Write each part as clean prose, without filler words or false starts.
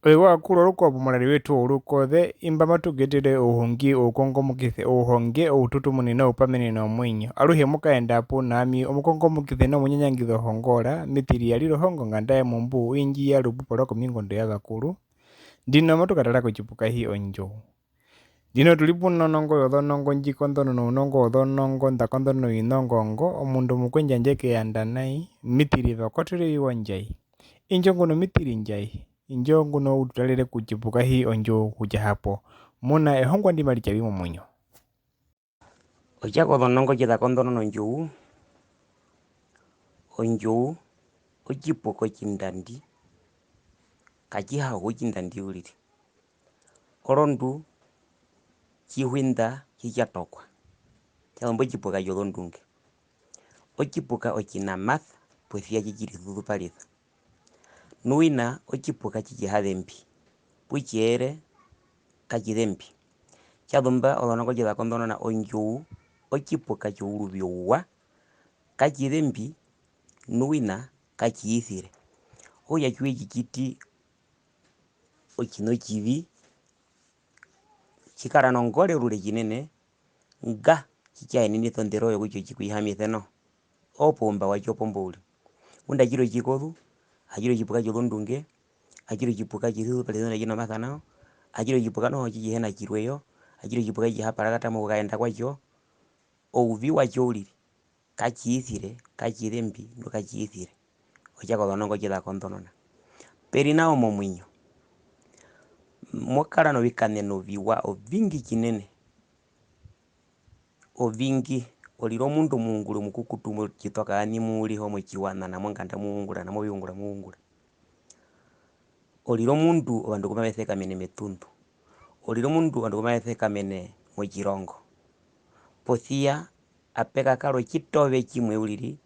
Oiwakula olukopo mulali wetu olukothe imba matugetele uhungi ukongomukithe uhonge oututumunina upamenena omwinyo aluhe mukaendapo nami omukongomukithe nomunyanyangiza ohongola mitili yalilohongo ngandaye mumbu inji ya lupupo lwako mingondo ya bakulu ndino matukatala kuchipuka hi onjo ndino tulipo nonongo yodhonongo njikondono unongo odhonongo ndakondono inongongo omundu mukwenja njeke yandanai mitili dhokotele iwonjai injo nguno mitili njai injo nguno ututalele kuchipuka hi onjo kuja hapo muna ehongwa ndima lichalimo mwenyo Ochako dhonongo chitha kondono nonjou onjou ochipuko chindandi kachihahu chindandi ulili orondu chihwinda chichatokwa chalombo chipuka yolondunge ochipuka ochina matha pwethia chichilithutu palitha nuina ochipuka chichihadhembi puchiere kachidhembi chadhumba odhonongo chitha kondono na onjou ochipuka chouluvyowa kachidhembi nuina kachiithire oya chue chichiti ochino chivi chikara nongole rule chinene nga chichaenini thondero yokucho chikuihamitheno opomba wacho pombuli unda chiro chikothu achiro chipuka cholondunge achiro chipuka chithu palithona chino mathanao achiro chipuka noho chichihena chirweyo achiro chipuka chichihaparakata mukaenda kwacho ouvi wacho ulili kachiithire kachidhembi nukachiithire ochako dhonongo chitha kondonona peri nao momwinyo mwakala novikane noviwa ovingi chinene ovingi olilo mundu muungulu mukukutu chitokani muuliho mwechiwana namwe nganda muungula namwe viungula olilo mundu vandu kumavetheka metundu olilo mundu vandu kumavetheka mwechirongo pothia apeka kalo chitove chimwe ulili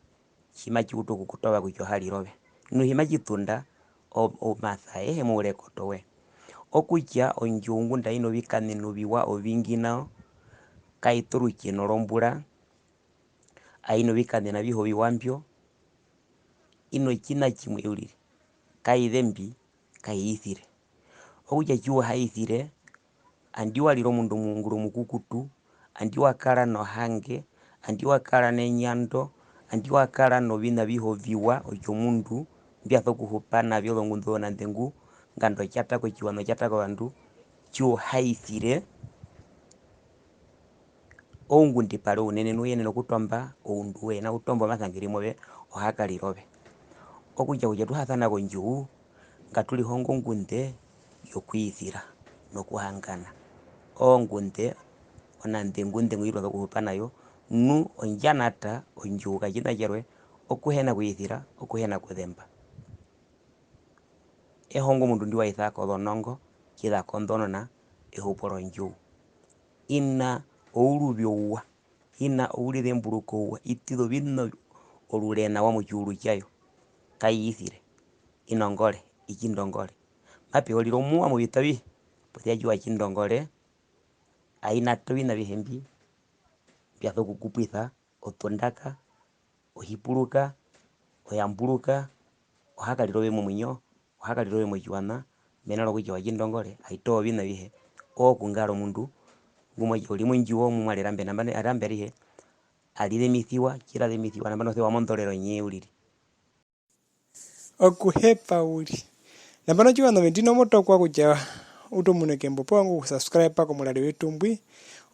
chimachiutu kukutova kucho halilove nuhima chitunda omatha ehe muulekotowe okucha onjou ngunda ino vikane noviwa ovingi nao kaituru chino lombula aino vikane naviho viwambio ino china chimwe ulili kaithembi kaiithire okucha chuo haithire andi walilo mundu muungulu mukukutu andi wakala nohange andi wakala nenyando andi wakala novina viho viwa ocho mundu mbiatho kuhupa navyo dhongundu ndengu ngando chatako chiwano chatako vandu chuo haithire oungundi pale unene nuye nokutomba ounduwe na utomba mathangiri move ohakalilove okucha kucha tuhathana konjou ngatuli hongo ngunde yokwiithira nokuhangana ongunde onande ngunde ngwilwa kuhupa nayo nu ondjanata onjou kachina cherwe okuhena kwithira okuhena kuthemba ehongo mundu ndi waithako dhonongo chitha kondonona ehupo lonjou ina ouluvyowa ina oulithembuluko uwa ititho vino olulena wa muchiulu chayo kaiithire inongole ichindongole mape olilo muwa muvitavi pothia chua chindongole ainato vina vihembi mbiatho kukupwitha otondaka ohipuluka oyambuluka ohakalilove momwinyo ohakalilove mochiwana mena lokucha wachindongole aitoo vina vihe okungala mundu gumwe oli mwenjiwo mumwe alambe alihe alithemithiwa chilathemithiwa namba nothewa mondolelo nye ulili okuhepa uli nambano chiwano vendino motokwa kuja utomunekembo pongu kusubscribe pako mulali wetu mbwi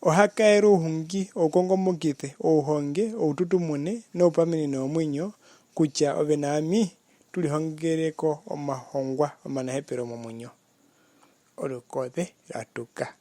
ohakaera uhungi okongomukithe ouhonge oututumune noupamenene omwinyo kucha ove nami tulihongeleko omahongwa omanahepelo momwinyo olukothe latuka